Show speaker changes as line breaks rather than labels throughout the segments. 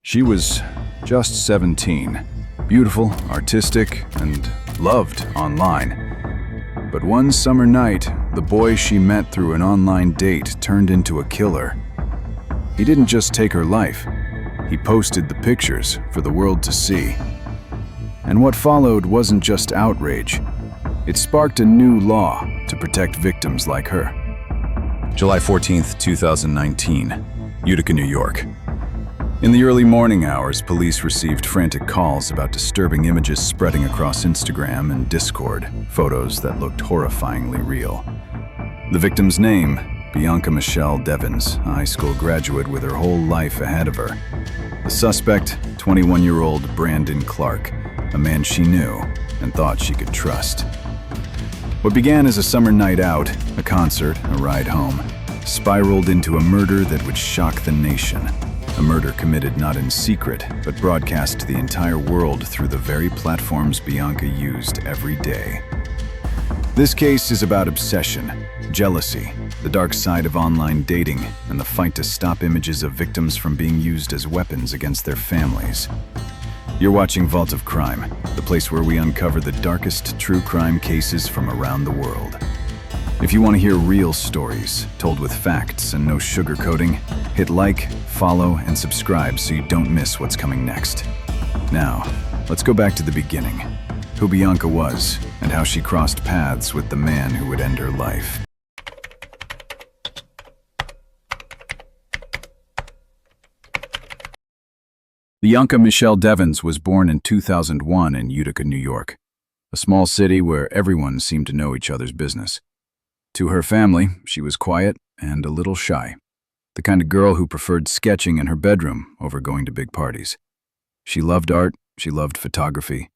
She was just 17, beautiful, artistic, and loved online. But one summer night, the boy she met through an online date turned into a killer. He didn't just take her life, he posted the pictures for the world to see. And what followed wasn't just outrage, it sparked a new law to protect victims like her. July 14th, 2019, Utica, New York. In the early morning hours, police received frantic calls about disturbing images spreading across Instagram and Discord, photos that looked horrifyingly real. The victim's name, Bianca Michelle Devins, a high school graduate with her whole life ahead of her. The suspect, 21-year-old Brandon Clark, a man she knew and thought she could trust. What began as a summer night out, a concert, a ride home, spiraled into a murder that would shock the nation. A murder committed not in secret, but broadcast to the entire world through the very platforms Bianca used every day. This case is about obsession, jealousy, the dark side of online dating, and the fight to stop images of victims from being used as weapons against their families. You're watching Vault of Crime, the place where we uncover the darkest true crime cases from around the world. If you want to hear real stories, told with facts and no sugarcoating, hit like, follow, and subscribe so you don't miss what's coming next. Now, let's go back to the beginning. Who Bianca was, and how she crossed paths with the man who would end her life. Bianca Michelle Devins was born in 2001 in Utica, New York, a small city where everyone seemed to know each other's business. To her family, she was quiet and a little shy, the kind of girl who preferred sketching in her bedroom over going to big parties. She loved art, she loved photography,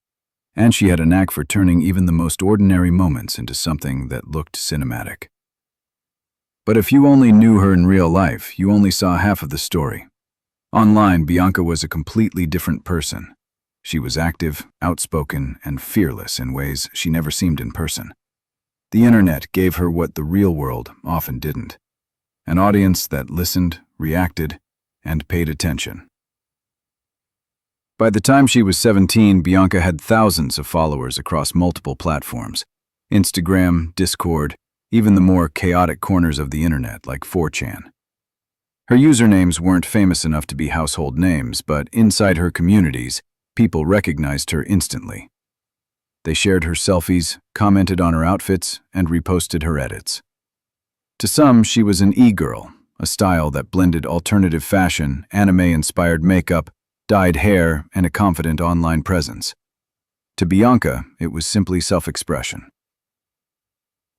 and she had a knack for turning even the most ordinary moments into something that looked cinematic. But if you only knew her in real life, you only saw half of the story. Online, Bianca was a completely different person. She was active, outspoken, and fearless in ways she never seemed in person. The internet gave her what the real world often didn't: an audience that listened, reacted, and paid attention. By the time she was 17, Bianca had thousands of followers across multiple platforms: Instagram, Discord, even the more chaotic corners of the internet like 4chan. Her usernames weren't famous enough to be household names, but inside her communities, people recognized her instantly. They shared her selfies, commented on her outfits, and reposted her edits. To some, she was an e-girl, a style that blended alternative fashion, anime-inspired makeup, dyed hair, and a confident online presence. To Bianca, it was simply self-expression.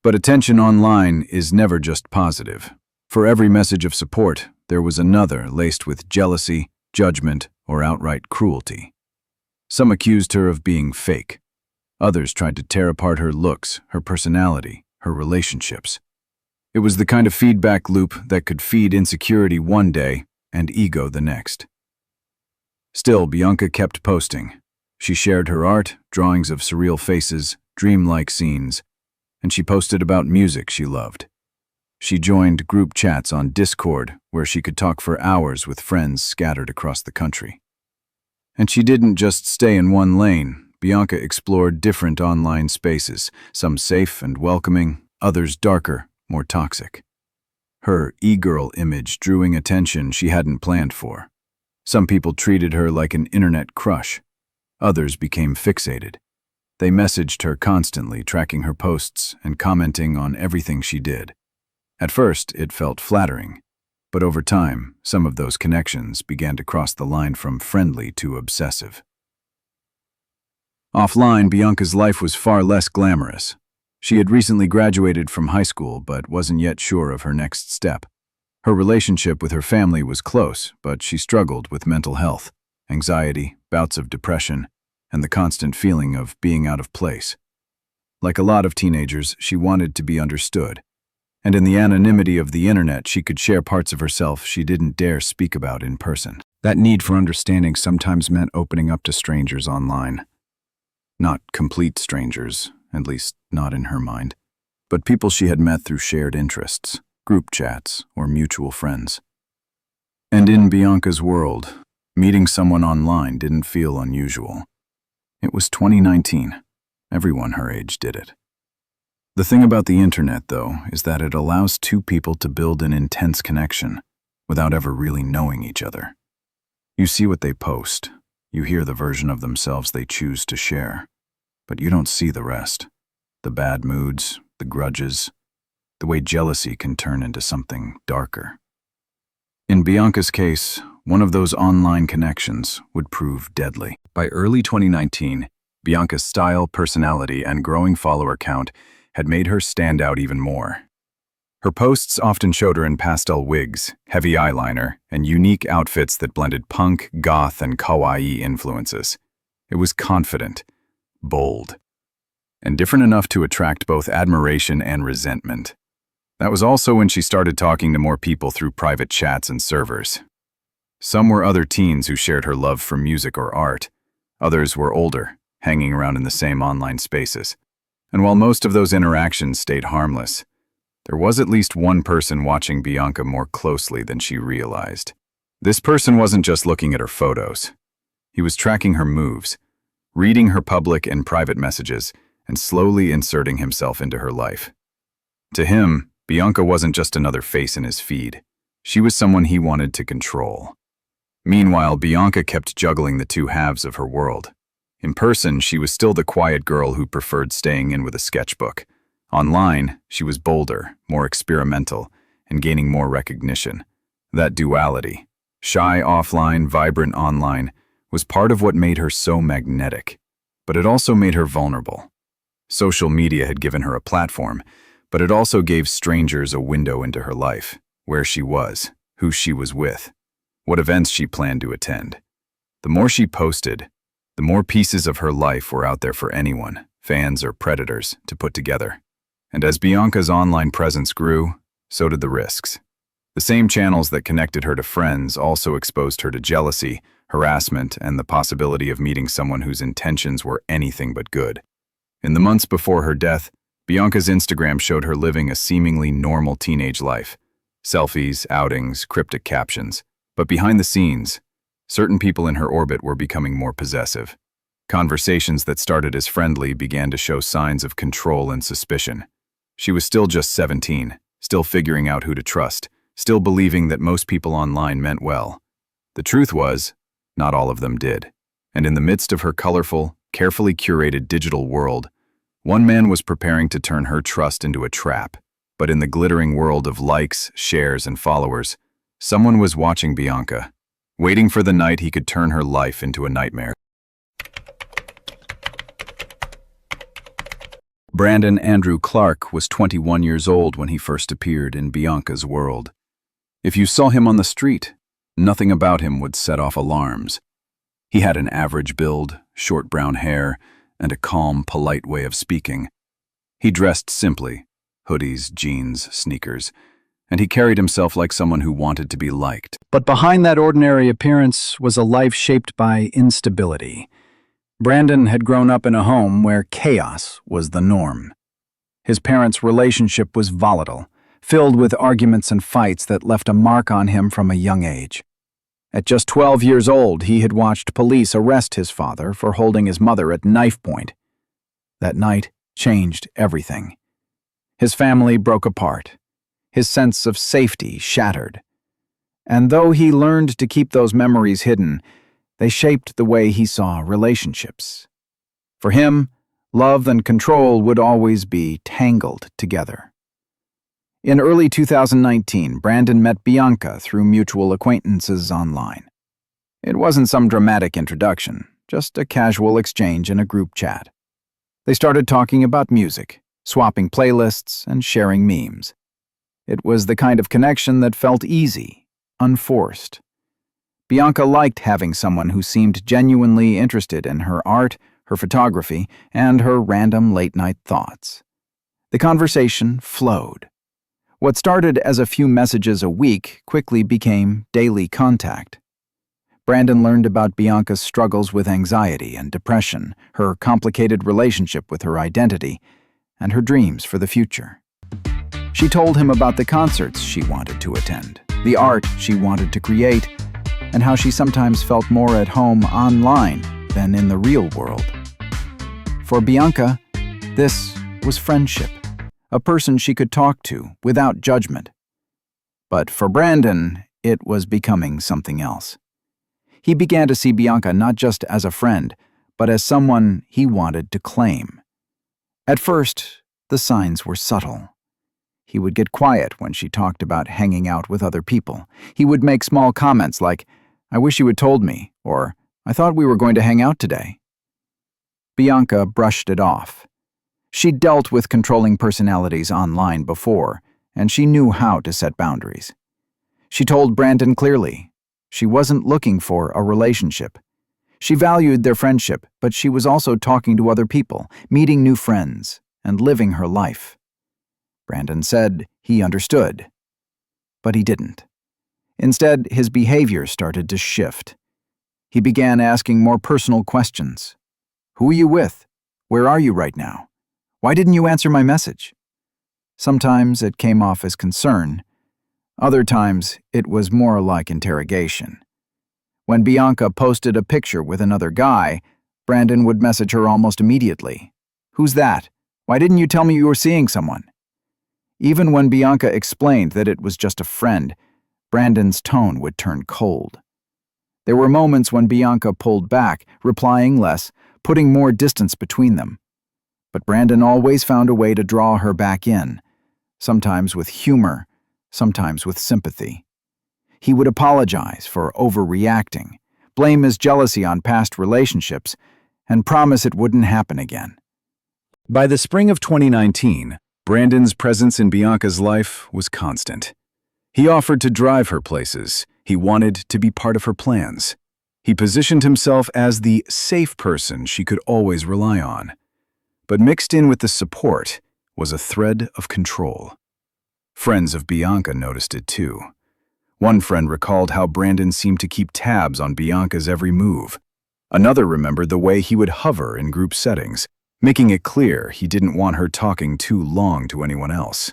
But attention online is never just positive. For every message of support, there was another laced with jealousy, judgment, or outright cruelty. Some accused her of being fake. Others tried to tear apart her looks, her personality, her relationships. It was the kind of feedback loop that could feed insecurity one day and ego the next. Still, Bianca kept posting. She shared her art, drawings of surreal faces, dreamlike scenes, and she posted about music she loved. She joined group chats on Discord where she could talk for hours with friends scattered across the country. And she didn't just stay in one lane. Bianca explored different online spaces, some safe and welcoming, others darker, more toxic. Her e-girl image drew attention she hadn't planned for. Some people treated her like an internet crush. Others became fixated. They messaged her constantly, tracking her posts and commenting on everything she did. At first, it felt flattering, but over time, some of those connections began to cross the line from friendly to obsessive. Offline, Bianca's life was far less glamorous. She had recently graduated from high school but wasn't yet sure of her next step. Her relationship with her family was close, but she struggled with mental health, anxiety, bouts of depression, and the constant feeling of being out of place. Like a lot of teenagers, she wanted to be understood. And in the anonymity of the internet, she could share parts of herself she didn't dare speak about in person. That need for understanding sometimes meant opening up to strangers online. Not complete strangers, at least not in her mind, but people she had met through shared interests, group chats, or mutual friends. And in Bianca's world, Meeting someone online didn't feel unusual. It was 2019. Everyone her age did it. The thing about the internet, though, is that it allows two people to build an intense connection without ever really knowing each other. You see what they post, you hear the version of themselves they choose to share, but you don't see the rest. The bad moods, the grudges, the way jealousy can turn into something darker. In Bianca's case, one of those online connections would prove deadly. By early 2019, Bianca's style, personality, and growing follower count had made her stand out even more. Her posts often showed her in pastel wigs, heavy eyeliner, and unique outfits that blended punk, goth, and kawaii influences. It was confident, bold, and different enough to attract both admiration and resentment. That was also when she started talking to more people through private chats and servers. Some were other teens who shared her love for music or art. Others were older, hanging around in the same online spaces. And while most of those interactions stayed harmless, there was at least one person watching Bianca more closely than she realized. This person wasn't just looking at her photos. He was tracking her moves, reading her public and private messages, and slowly inserting himself into her life. To him, Bianca wasn't just another face in his feed. She was someone he wanted to control. Meanwhile, Bianca kept juggling the two halves of her world. In person, she was still the quiet girl who preferred staying in with a sketchbook. Online, she was bolder, more experimental, and gaining more recognition. That duality, shy offline, vibrant online, was part of what made her so magnetic. But it also made her vulnerable. Social media had given her a platform, but it also gave strangers a window into her life, where she was, who she was with, what events she planned to attend. The more she posted, the more pieces of her life were out there for anyone, fans or predators, to put together. And as Bianca's online presence grew, so did the risks. The same channels that connected her to friends also exposed her to jealousy, harassment, and the possibility of meeting someone whose intentions were anything but good. In the months before her death, Bianca's Instagram showed her living a seemingly normal teenage life. Selfies, outings, cryptic captions. But behind the scenes, certain people in her orbit were becoming more possessive. Conversations that started as friendly began to show signs of control and suspicion. She was still just 17, still figuring out who to trust, still believing that most people online meant well. The truth was, not all of them did. And in the midst of her colorful, carefully curated digital world, one man was preparing to turn her trust into a trap. But in the glittering world of likes, shares, and followers, someone was watching Bianca, waiting for the night he could turn her life into a nightmare. Brandon Andrew Clark was 21 years old when he first appeared in Bianca's world. If you saw him on the street, nothing about him would set off alarms. He had an average build, short brown hair, and a calm, polite way of speaking. He dressed simply, hoodies, jeans, sneakers, and he carried himself like someone who wanted to be liked.
But behind that ordinary appearance was a life shaped by instability. Brandon had grown up in a home where chaos was the norm. His parents' relationship was volatile, filled with arguments and fights that left a mark on him from a young age. At just 12 years old, he had watched police arrest his father for holding his mother at knife point. That night changed everything. His family broke apart. His sense of safety shattered. And though he learned to keep those memories hidden, they shaped the way he saw relationships. For him, love and control would always be tangled together. In early 2019, Brandon met Bianca through mutual acquaintances online. It wasn't some dramatic introduction, just a casual exchange in a group chat. They started talking about music, swapping playlists, and sharing memes. It was the kind of connection that felt easy, unforced. Bianca liked having someone who seemed genuinely interested in her art, her photography, and her random late-night thoughts. The conversation flowed. What started as a few messages a week quickly became daily contact. Brandon learned about Bianca's struggles with anxiety and depression, her complicated relationship with her identity, and her dreams for the future. She told him about the concerts she wanted to attend, the art she wanted to create, and how she sometimes felt more at home online than in the real world. For Bianca, this was friendship, a person she could talk to without judgment. But for Brandon, it was becoming something else. He began to see Bianca not just as a friend, but as someone he wanted to claim. At first, the signs were subtle. He would get quiet when she talked about hanging out with other people. He would make small comments like, "I wish you had told me," or "I thought we were going to hang out today." Bianca brushed it off. She'd dealt with controlling personalities online before, and she knew how to set boundaries. She told Brandon clearly, she wasn't looking for a relationship. She valued their friendship, but she was also talking to other people, meeting new friends, and living her life. Brandon said he understood, but he didn't. Instead, his behavior started to shift. He began asking more personal questions. "Who are you with? Where are you right now? Why didn't you answer my message?" Sometimes it came off as concern. Other times, it was more like interrogation. When Bianca posted a picture with another guy, Brandon would message her almost immediately. "Who's that? Why didn't you tell me you were seeing someone?" Even when Bianca explained that it was just a friend, Brandon's tone would turn cold. There were moments when Bianca pulled back, replying less, putting more distance between them. But Brandon always found a way to draw her back in, sometimes with humor, sometimes with sympathy. He would apologize for overreacting, blame his jealousy on past relationships, and promise it wouldn't happen again. By the spring of 2019, Brandon's presence in Bianca's life was constant. He offered to drive her places. He wanted to be part of her plans. He positioned himself as the safe person she could always rely on. But mixed in with the support was a thread of control. Friends of Bianca noticed it too. One friend recalled how Brandon seemed to keep tabs on Bianca's every move. Another remembered the way he would hover in group settings, making it clear he didn't want her talking too long to anyone else.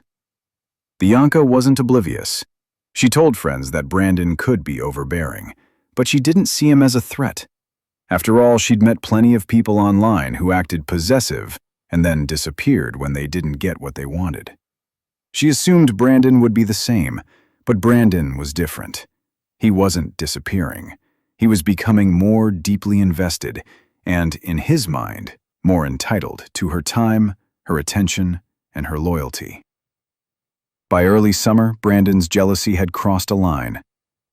Bianca wasn't oblivious. She told friends that Brandon could be overbearing, but she didn't see him as a threat. After all, she'd met plenty of people online who acted possessive and then disappeared when they didn't get what they wanted. She assumed Brandon would be the same, but Brandon was different. He wasn't disappearing. He was becoming more deeply invested and, in his mind, more entitled to her time, her attention, and her loyalty. By early summer, Brandon's jealousy had crossed a line.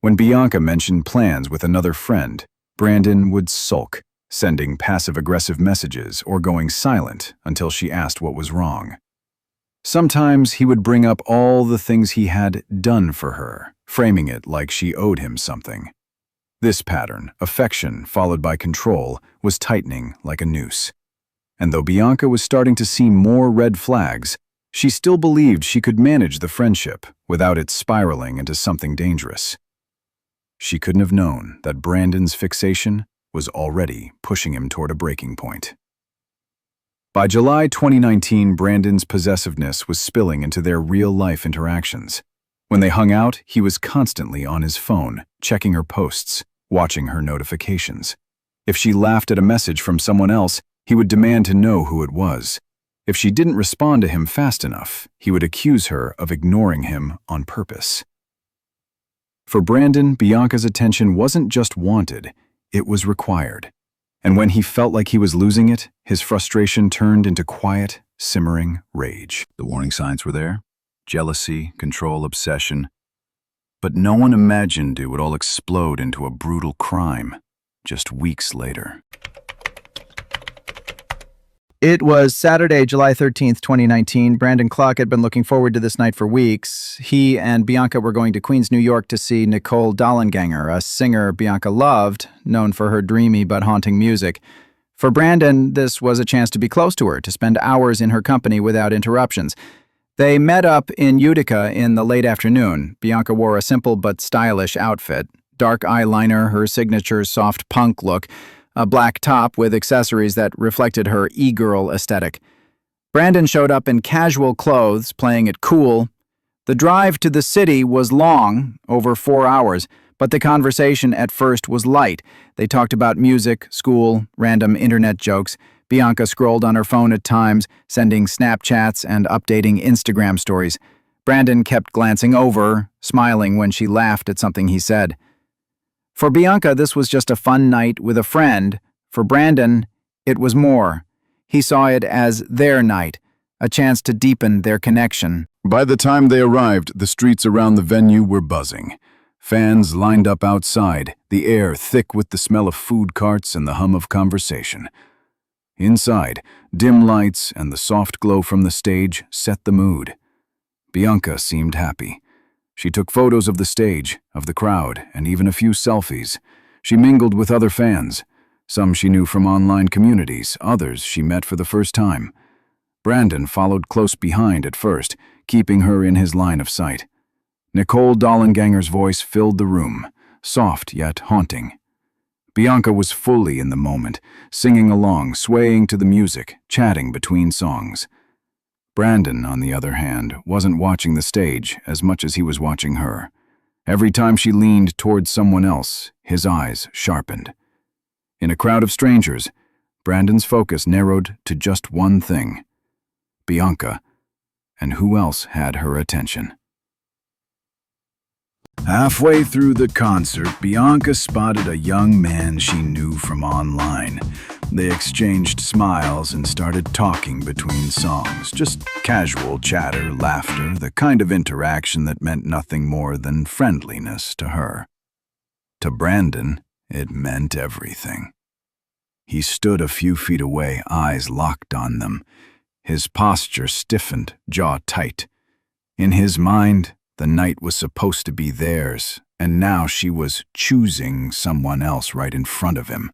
When Bianca mentioned plans with another friend, Brandon would sulk, sending passive-aggressive messages or going silent until she asked what was wrong. Sometimes he would bring up all the things he had done for her, framing it like she owed him something. This pattern, affection followed by control, was tightening like a noose. And though Bianca was starting to see more red flags, she still believed she could manage the friendship without it spiraling into something dangerous. She couldn't have known that Brandon's fixation was already pushing him toward a breaking point. By July 2019, Brandon's possessiveness was spilling into their real-life interactions. When they hung out, he was constantly on his phone, checking her posts, watching her notifications. If she laughed at a message from someone else, he would demand to know who it was. If she didn't respond to him fast enough, he would accuse her of ignoring him on purpose. For Brandon, Bianca's attention wasn't just wanted, it was required. And when he felt like he was losing it, his frustration turned into quiet, simmering rage. The warning signs were there: jealousy, control, obsession. But no one imagined it would all explode into a brutal crime just weeks later.
It was Saturday, July 13th, 2019. Brandon Clark had been looking forward to this night for weeks. He and Bianca were going to Queens, New York to see Nicole Dollanganger, a singer Bianca loved, known for her dreamy but haunting music. For Brandon, this was a chance to be close to her, to spend hours in her company without interruptions. They met up in Utica in the late afternoon. Bianca wore a simple but stylish outfit: dark eyeliner, her signature soft punk look, a black top with accessories that reflected her e-girl aesthetic. Brandon showed up in casual clothes, playing it cool. The drive to the city was long, over 4 hours, But the conversation at first was light. They talked about music, school, random internet jokes. Bianca scrolled on her phone at times, sending Snapchats and updating Instagram stories. Brandon kept glancing over, smiling when she laughed at something he said. For Bianca, this was just a fun night with a friend. For Brandon, it was more. He saw it as their night, a chance to deepen their connection.
By the time they arrived, the streets around the venue were buzzing. Fans lined up outside, the air thick with the smell of food carts and the hum of conversation. Inside, dim lights and the soft glow from the stage set the mood. Bianca seemed happy. She took photos of the stage, of the crowd, and even a few selfies. She mingled with other fans. Some she knew from online communities, others she met for the first time. Brandon followed close behind at first, keeping her in his line of sight. Nicole Dollenganger's voice filled the room, soft yet haunting. Bianca was fully in the moment, singing along, swaying to the music, chatting between songs. Brandon, on the other hand, wasn't watching the stage as much as he was watching her. Every time she leaned towards someone else, his eyes sharpened. In a crowd of strangers, Brandon's focus narrowed to just one thing: Bianca, and who else had her attention. Halfway through the concert, Bianca spotted a young man she knew from online. They exchanged smiles and started talking between songs, just casual chatter, laughter, the kind of interaction that meant nothing more than friendliness to her. To Brandon, it meant everything. He stood a few feet away, eyes locked on them. His posture stiffened, jaw tight. In his mind, the night was supposed to be theirs, and now she was choosing someone else right in front of him.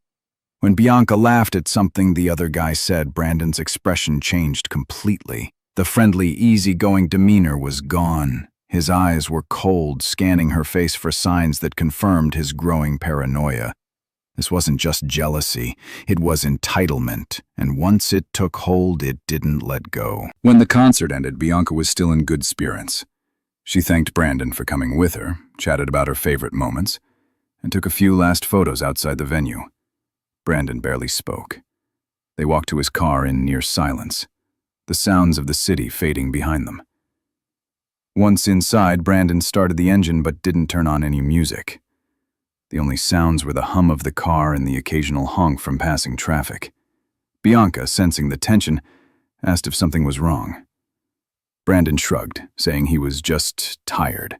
When Bianca laughed at something the other guy said, Brandon's expression changed completely. The friendly, easygoing demeanor was gone. His eyes were cold, scanning her face for signs that confirmed his growing paranoia. This wasn't just jealousy, it was entitlement, and once it took hold, it didn't let go. When the concert ended, Bianca was still in good spirits. She thanked Brandon for coming with her, chatted about her favorite moments, and took a few last photos outside the venue. Brandon barely spoke. They walked to his car in near silence, the sounds of the city fading behind them. Once inside, Brandon started the engine but didn't turn on any music. The only sounds were the hum of the car and the occasional honk from passing traffic. Bianca, sensing the tension, asked if something was wrong. Brandon shrugged, saying he was just tired,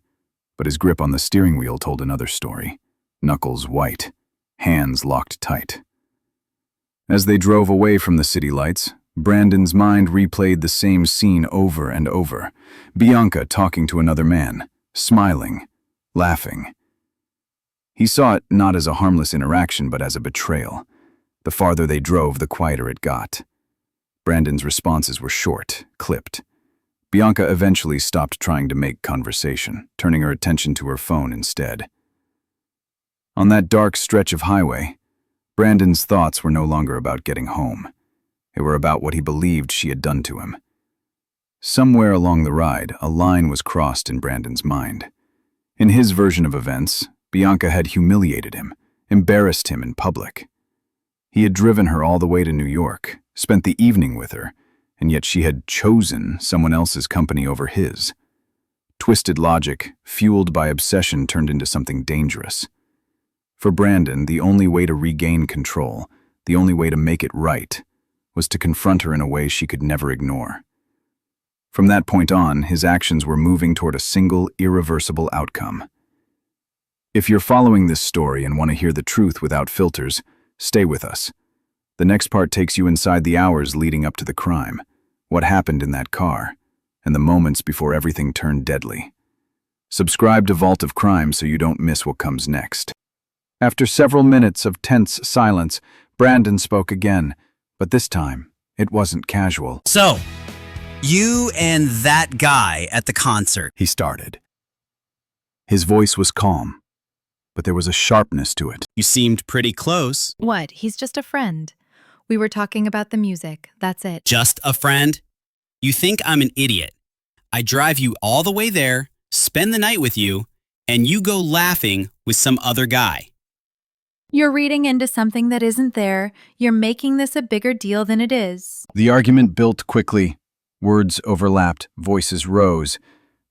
but his grip on the steering wheel told another story. Knuckles white, hands locked tight. As they drove away from the city lights, Brandon's mind replayed the same scene over and over. Bianca talking to another man, smiling, laughing. He saw it not as a harmless interaction, but as a betrayal. The farther they drove, the quieter it got. Brandon's responses were short, clipped. Bianca eventually stopped trying to make conversation, turning her attention to her phone instead. On that dark stretch of highway, Brandon's thoughts were no longer about getting home. They were about what he believed she had done to him. Somewhere along the ride, a line was crossed in Brandon's mind. In his version of events, Bianca had humiliated him, embarrassed him in public. He had driven her all the way to New York, spent the evening with her, and yet she had chosen someone else's company over his. Twisted logic, fueled by obsession, turned into something dangerous. For Brandon, the only way to regain control, the only way to make it right, was to confront her in a way she could never ignore. From that point on, his actions were moving toward a single, irreversible outcome. If you're following this story and want to hear the truth without filters, stay with us. The next part takes you inside the hours leading up to the crime, what happened in that car, and the moments before everything turned deadly. Subscribe to Vault of Crime so you don't miss what comes next. After several minutes of tense silence, Brandon spoke again, but this time, it wasn't casual.
So, you and that guy at the concert.
He started. His voice was calm, but there was a sharpness to it.
You seemed pretty close.
What? He's just a friend. We were talking about the music. That's it.
Just a friend? You think I'm an idiot. I drive you all the way there, spend the night with you, and you go laughing with some other guy.
You're reading into something that isn't there. You're making this a bigger deal than it is.
The argument built quickly. Words overlapped, voices rose.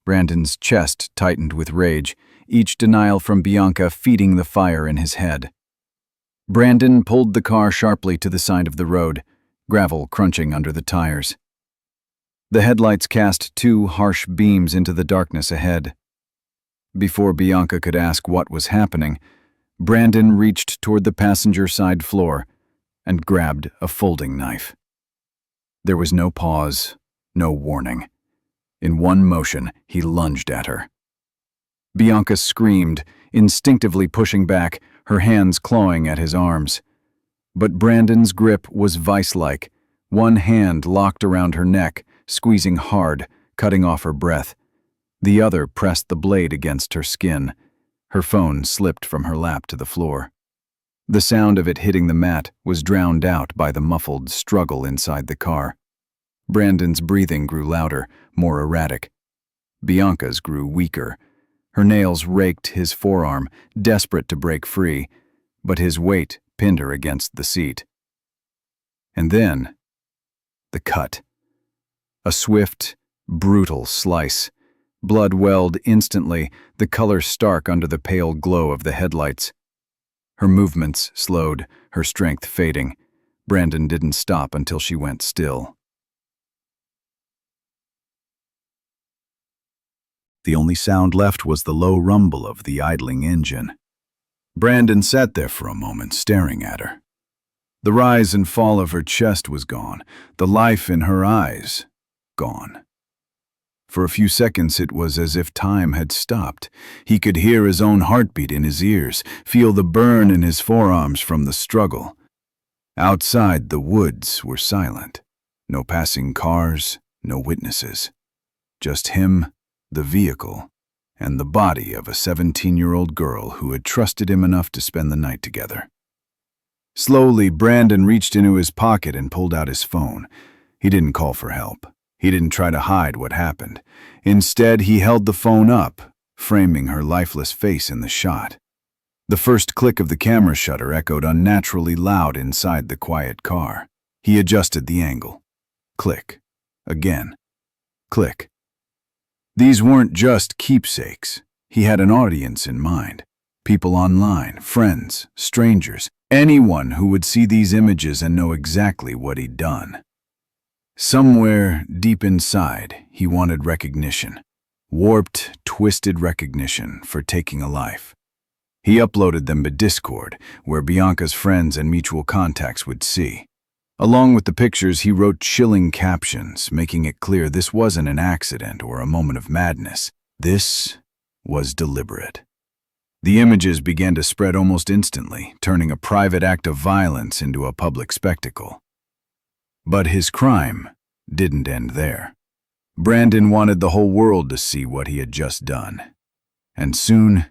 Brandon's chest tightened with rage, each denial from Bianca feeding the fire in his head. Brandon pulled the car sharply to the side of the road, gravel crunching under the tires. The headlights cast two harsh beams into the darkness ahead. Before Bianca could ask what was happening, Brandon reached toward the passenger side floor and grabbed a folding knife. There was no pause, no warning. In one motion, he lunged at her. Bianca screamed, instinctively pushing back, her hands clawing at his arms. But Brandon's grip was vice-like, one hand locked around her neck, squeezing hard, cutting off her breath. The other pressed the blade against her skin. Her phone slipped from her lap to the floor. The sound of it hitting the mat was drowned out by the muffled struggle inside the car. Brandon's breathing grew louder, more erratic. Bianca's grew weaker. Her nails raked his forearm, desperate to break free, but his weight pinned her against the seat. And then, the cut. A swift, brutal slice. Blood welled instantly, the color stark under the pale glow of the headlights. Her movements slowed, her strength fading. Brandon didn't stop until she went still. The only sound left was the low rumble of the idling engine. Brandon sat there for a moment, staring at her. The rise and fall of her chest was gone, the life in her eyes gone. For a few seconds it was as if time had stopped. He could hear his own heartbeat in his ears, feel the burn in his forearms from the struggle. Outside, the woods were silent. No passing cars, no witnesses. Just him, the vehicle, and the body of a 17-year-old girl who had trusted him enough to spend the night together. Slowly, Brandon reached into his pocket and pulled out his phone. He didn't call for help. He didn't try to hide what happened. Instead, he held the phone up, framing her lifeless face in the shot. The first click of the camera shutter echoed unnaturally loud inside the quiet car. He adjusted the angle. Click. Again. Click. These weren't just keepsakes. He had an audience in mind. People online, friends, strangers, anyone who would see these images and know exactly what he'd done. Somewhere deep inside, he wanted recognition. Warped, twisted recognition for taking a life. He uploaded them to Discord, where Bianca's friends and mutual contacts would see. Along with the pictures, he wrote chilling captions, making it clear this wasn't an accident or a moment of madness. This was deliberate. The images began to spread almost instantly, turning a private act of violence into a public spectacle. But his crime didn't end there. Brandon wanted the whole world to see what he had just done. And soon,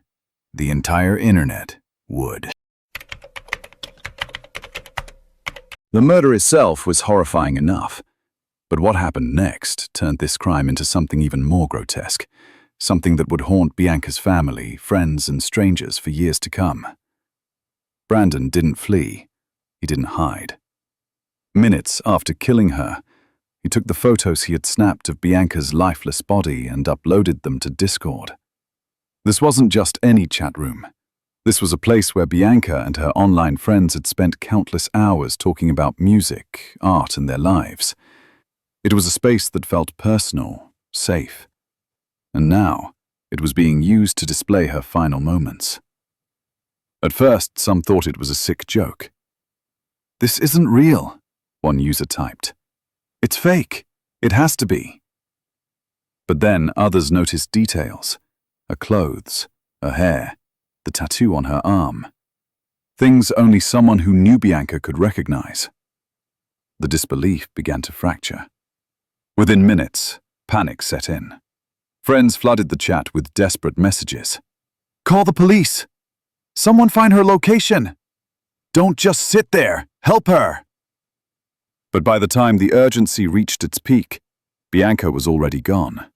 the entire internet would. The murder itself was horrifying enough, but what happened next turned this crime into something even more grotesque, something that would haunt Bianca's family, friends, and strangers for years to come. Brandon didn't flee. He didn't hide. Minutes after killing her, he took the photos he had snapped of Bianca's lifeless body and uploaded them to Discord. This wasn't just any chat room. This was a place where Bianca and her online friends had spent countless hours talking about music, art, and their lives. It was a space that felt personal, safe. And now, it was being used to display her final moments. At first, some thought it was a sick joke. "This isn't real," one user typed. "It's fake. It has to be." But then others noticed details. Her clothes, her hair, the tattoo on her arm. Things only someone who knew Bianca could recognize. The disbelief began to fracture. Within minutes, panic set in. Friends flooded the chat with desperate messages. "Call the police! Someone find her location! Don't just sit there! Help her!" But by the time the urgency reached its peak, Bianca was already gone.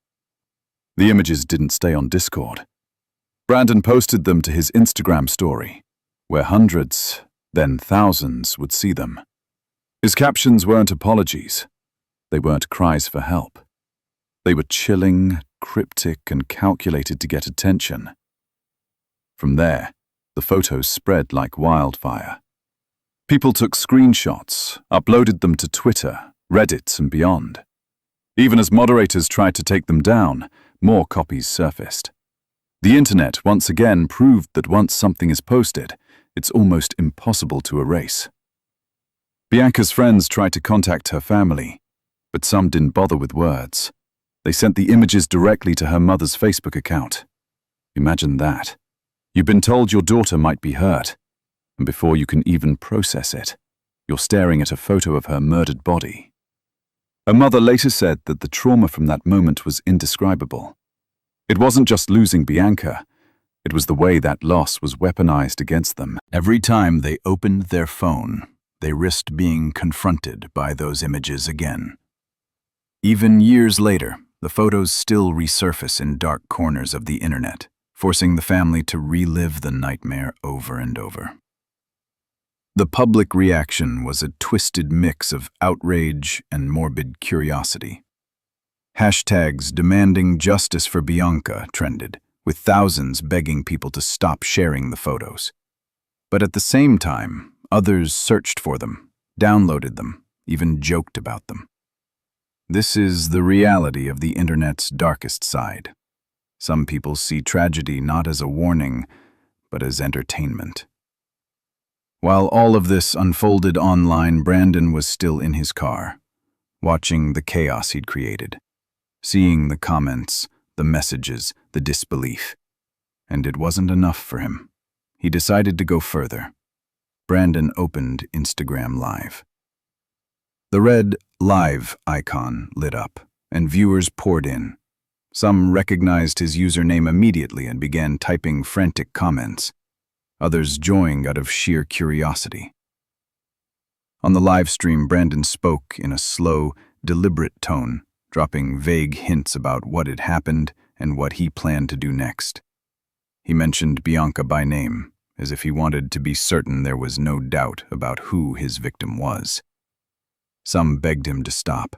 The images didn't stay on Discord.
Brandon posted them to his Instagram story, where hundreds, then thousands would see them. His captions weren't apologies. They weren't cries for help. They were chilling, cryptic, and calculated to get attention. From there, the photos spread like wildfire. People took screenshots, uploaded them to Twitter, Reddit, and beyond. Even as moderators tried to take them down, more copies surfaced. The internet once again proved that once something is posted, it's almost impossible to erase. Bianca's friends tried to contact her family, but some didn't bother with words. They sent the images directly to her mother's Facebook account. Imagine that. You've been told your daughter might be hurt, and before you can even process it, you're staring at a photo of her murdered body. Her mother later said that the trauma from that moment was indescribable. It wasn't just losing Bianca, it was the way that loss was weaponized against them. Every time they opened their phone, they risked being confronted by those images again. Even years later, the photos still resurface in dark corners of the internet, forcing the family to relive the nightmare over and over. The public reaction was a twisted mix of outrage and morbid curiosity. Hashtags demanding justice for Bianca trended, with thousands begging people to stop sharing the photos. But at the same time, others searched for them, downloaded them, even joked about them. This is the reality of the internet's darkest side. Some people see tragedy not as a warning, but as entertainment. While all of this unfolded online, Brandon was still in his car, watching the chaos he'd created, seeing the comments, the messages, the disbelief. And it wasn't enough for him. He decided to go further. Brandon opened Instagram Live. The red Live icon lit up, and viewers poured in. Some recognized his username immediately and began typing frantic comments. Others joined out of sheer curiosity. On the live stream, Brandon spoke in a slow, deliberate tone, dropping vague hints about what had happened and what he planned to do next. He mentioned Bianca by name, as if he wanted to be certain there was no doubt about who his victim was. Some begged him to stop.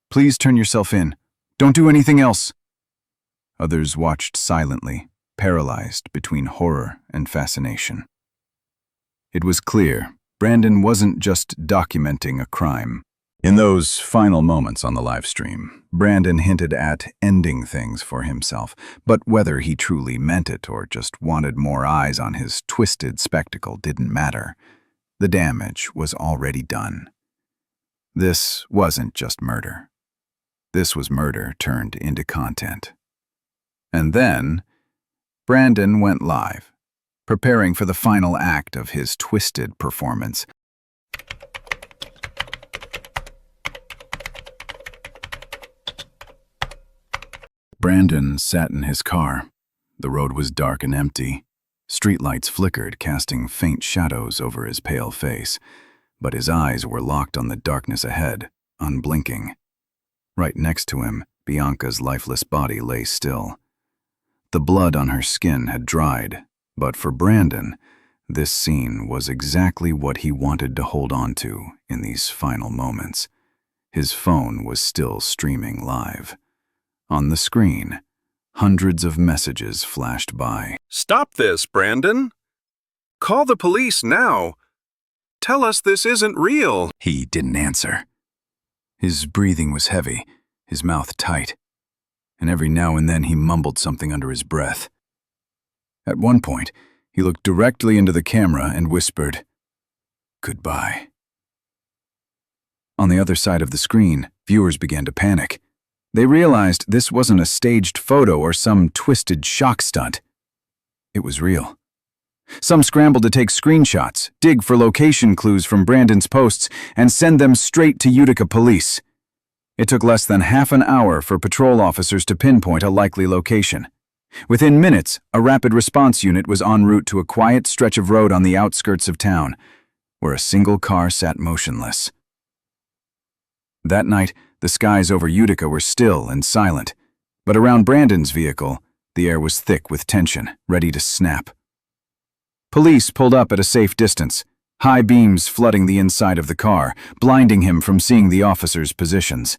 "Please turn yourself in. Don't do anything else." Others watched silently, paralyzed between horror and fascination. It was clear Brandon wasn't just documenting a crime. In those final moments on the live stream, Brandon hinted at ending things for himself, but whether he truly meant it or just wanted more eyes on his twisted spectacle didn't matter. The damage was already done. This wasn't just murder. This was murder turned into content. And then, Brandon went live, preparing for the final act of his twisted performance. Brandon sat in his car. The road was dark and empty. Streetlights flickered, casting faint shadows over his pale face, but his eyes were locked on the darkness ahead, unblinking. Right next to him, Bianca's lifeless body lay still. The blood on her skin had dried, but for Brandon, this scene was exactly what he wanted to hold on to in these final moments. His phone was still streaming live. On the screen, hundreds of messages flashed by.
"Stop this, Brandon. Call the police now. Tell us this isn't real."
He didn't answer. His breathing was heavy, his mouth tight, and every now and then he mumbled something under his breath. At one point, he looked directly into the camera and whispered, "Goodbye." On the other side of the screen, viewers began to panic. They realized this wasn't a staged photo or some twisted shock stunt. It was real. Some scrambled to take screenshots, dig for location clues from Brandon's posts, and send them straight to Utica police. It took less than half an hour for patrol officers to pinpoint a likely location. Within minutes, a rapid response unit was en route to a quiet stretch of road on the outskirts of town, where a single car sat motionless. That night, the skies over Utica were still and silent, but around Brandon's vehicle, The air was thick with tension, ready to snap. Police pulled up at a safe distance, high beams flooding the inside of the car, blinding him from seeing the officers' positions.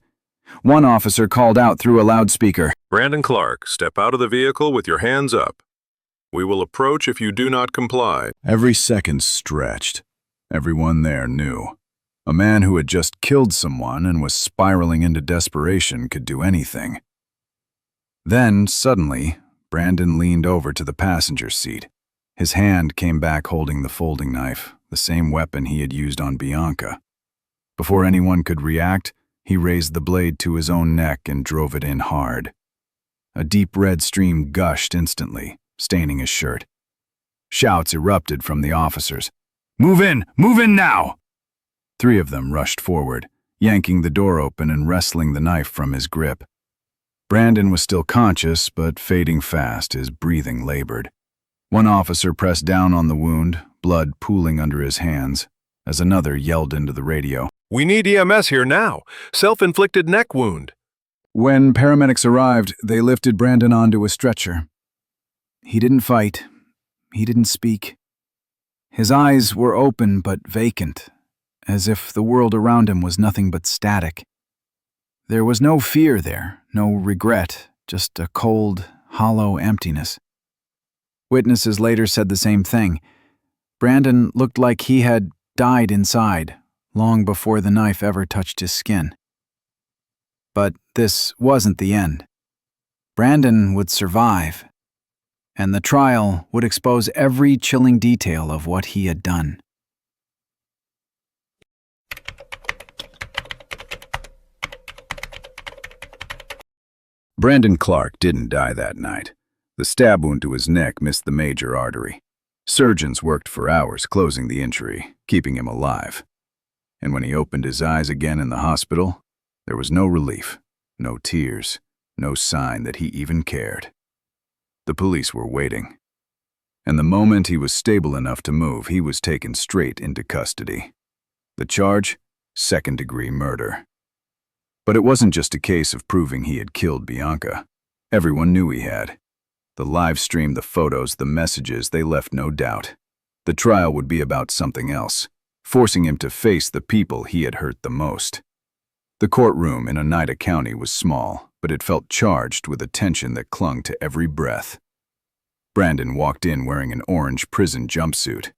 One officer called out through a loudspeaker,
Brandon Clark, step out of the vehicle with your hands up. We will approach if you do not comply.
Every second stretched. Everyone there knew. A man who had just killed someone and was spiraling into desperation could do anything. Then, suddenly, Brandon leaned over to the passenger seat. His hand came back holding the folding knife, the same weapon he had used on Bianca. Before anyone could react, he raised the blade to his own neck and drove it in hard. A deep red stream gushed instantly, staining his shirt. Shouts erupted from the officers. Move in now! 3 of them rushed forward, yanking the door open and wresting the knife from his grip. Brandon was still conscious, but fading fast, his breathing labored. One officer pressed down on the wound, blood pooling under his hands, as another yelled into the radio.
We need EMS here now. Self-inflicted neck wound.
When paramedics arrived, they lifted Brandon onto a stretcher. He didn't fight. He didn't speak. His eyes were open but vacant, as if the world around him was nothing but static. There was no fear there, no regret, just a cold, hollow emptiness. Witnesses later said the same thing. Brandon looked like he had died inside, long before the knife ever touched his skin. But this wasn't the end. Brandon would survive, and the trial would expose every chilling detail of what he had done. Brandon Clark didn't die that night. The stab wound to his neck missed the major artery. Surgeons worked for hours closing the injury, keeping him alive. And when he opened his eyes again in the hospital, there was no relief, no tears, no sign that he even cared. The police were waiting. And the moment he was stable enough to move, he was taken straight into custody. The charge? Second-degree murder. But it wasn't just a case of proving he had killed Bianca. Everyone knew he had. The live stream, the photos, the messages, they left no doubt. The trial would be about something else, forcing him to face the people he had hurt the most. The courtroom in Oneida County was small, but it felt charged with a tension that clung to every breath. Brandon walked in wearing an orange prison jumpsuit.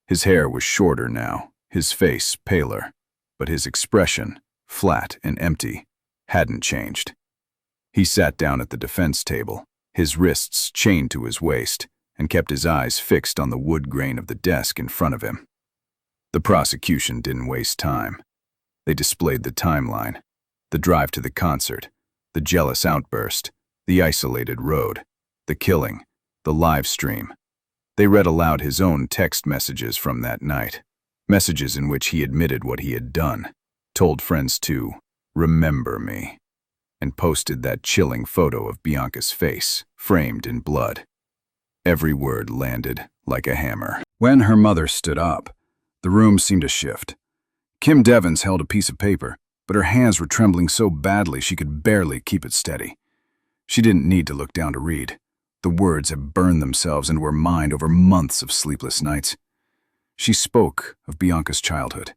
His hair was shorter now, his face paler, but his expression, flat and empty, hadn't changed. He sat down at the defense table, his wrists chained to his waist, and kept his eyes fixed on the wood grain of the desk in front of him. The prosecution didn't waste time. They displayed the timeline, the drive to the concert, the jealous outburst, the isolated road, the killing, the live stream. They read aloud his own text messages from that night, messages in which he admitted what he had done, told friends to remember me, and posted that chilling photo of Bianca's face, framed in blood. Every word landed like a hammer. When her mother stood up, the room seemed to shift. Kim Devins held a piece of paper, but her hands were trembling so badly she could barely keep it steady. She didn't need to look down to read. The words had burned themselves into her mind over months of sleepless nights. She spoke of Bianca's childhood,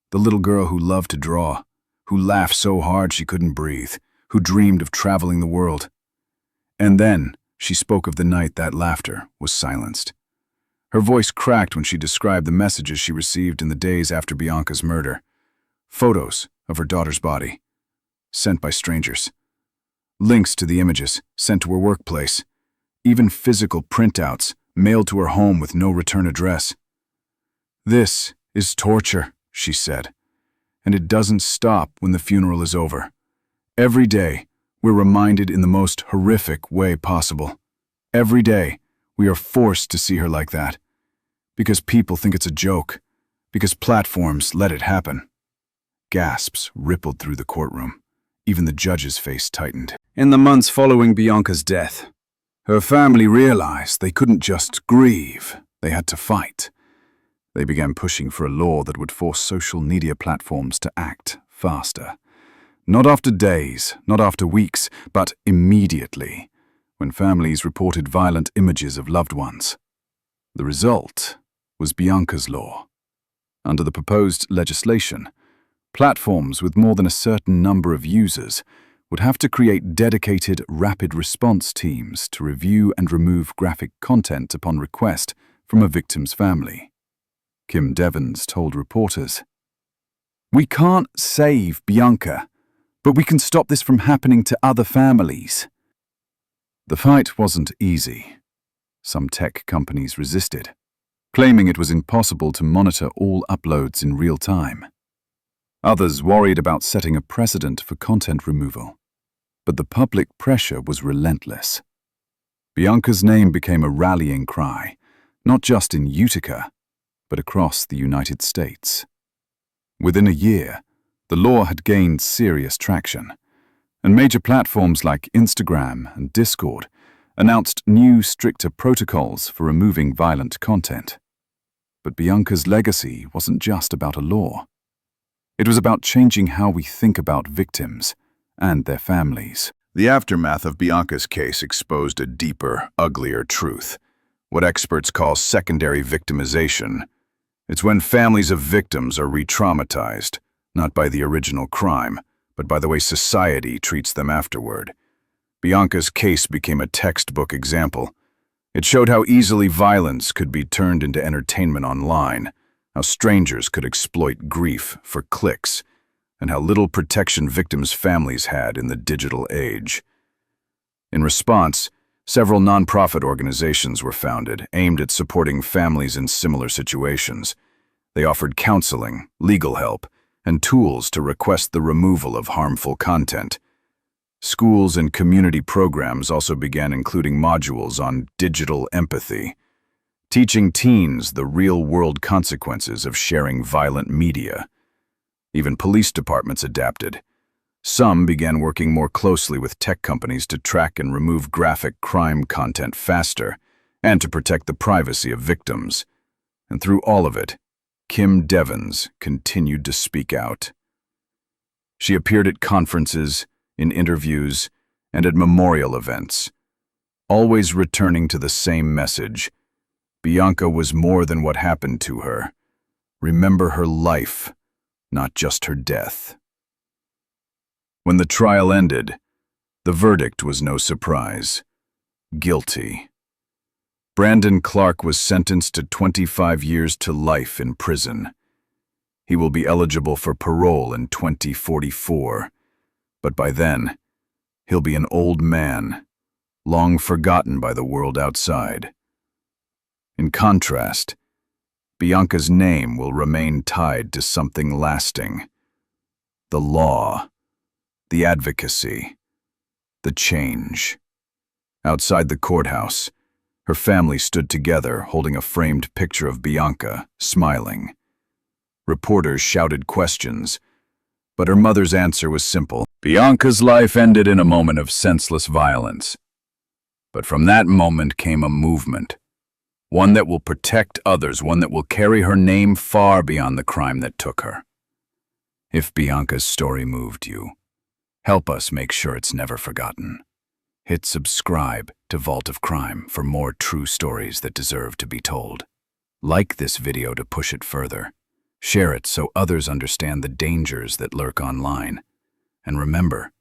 the little girl who loved to draw, who laughed so hard she couldn't breathe, who dreamed of traveling the world. And then she spoke of the night that laughter was silenced. Her voice cracked when she described the messages she received in the days after Bianca's murder. Photos of her daughter's body, sent by strangers. Links to the images, sent to her workplace. Even physical printouts, mailed to her home with no return address. "This is torture," she said, "and it doesn't stop when the funeral is over. Every day, we're reminded in the most horrific way possible. Every day, we are forced to see her like that. Because people think it's a joke. Because platforms let it happen." Gasps rippled through the courtroom. Even the judge's face tightened. In the months following Bianca's death, her family realized they couldn't just grieve, they had to fight. They began pushing for a law that would force social media platforms to act faster. Not after days, not after weeks, but immediately. when families reported violent images of loved ones. The result was Bianca's Law. Under the proposed legislation, platforms with more than a certain number of users would have to create dedicated rapid response teams to review and remove graphic content upon request from a victim's family. Kim Devins told reporters, "We can't save Bianca, but we can stop this from happening to other families." The fight wasn't easy. Some tech companies resisted, claiming it was impossible to monitor all uploads in real time. Others worried about setting a precedent for content removal. But the public pressure was relentless. Bianca's name became a rallying cry, not just in Utica, but across the United States. Within a year, the law had gained serious traction, and major platforms like Instagram and Discord announced new, stricter protocols for removing violent content. But Bianca's legacy wasn't just about a law. It was about changing how we think about victims and their families.
The aftermath of Bianca's case exposed a deeper, uglier truth, what experts call secondary victimization. It's when families of victims are re-traumatized, not by the original crime, but by the way society treats them afterward. Bianca's case became a textbook example. It showed how easily violence could be turned into entertainment online, how strangers could exploit grief for clicks, and how little protection victims' families had in the digital age. In response, several nonprofit organizations were founded, aimed at supporting families in similar situations. They offered counseling, legal help, and tools to request the removal of harmful content. Schools and community programs also began including modules on digital empathy, teaching teens the real-world consequences of sharing violent media. Even police departments adapted. Some began working more closely with tech companies to track and remove graphic crime content faster and to protect the privacy of victims. And through all of it, Kim Devins continued to speak out. She appeared at conferences, in interviews, and at memorial events, always returning to the same message. Bianca was more than what happened to her. Remember her life, not just her death. When the trial ended, the verdict was no surprise. Guilty. Brandon Clark was sentenced to 25 years to life in prison. He will be eligible for parole in 2044, but by then, he'll be an old man, long forgotten by the world outside. In contrast, Bianca's name will remain tied to something lasting. The law, the advocacy, the change. Outside the courthouse, her family stood together holding a framed picture of Bianca, smiling. Reporters shouted questions, but her mother's answer was simple. Bianca's life ended in a moment of senseless violence. But from that moment came a movement. One that will protect others, one that will carry her name far beyond the crime that took her. If Bianca's story moved you, help us make sure it's never forgotten. Hit subscribe to Vault of Crime for more true stories that deserve to be told. Like this video to push it further. Share it so others understand the dangers that lurk online. And remember,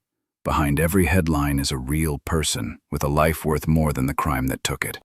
behind every headline is a real person with a life worth more than the crime that took it.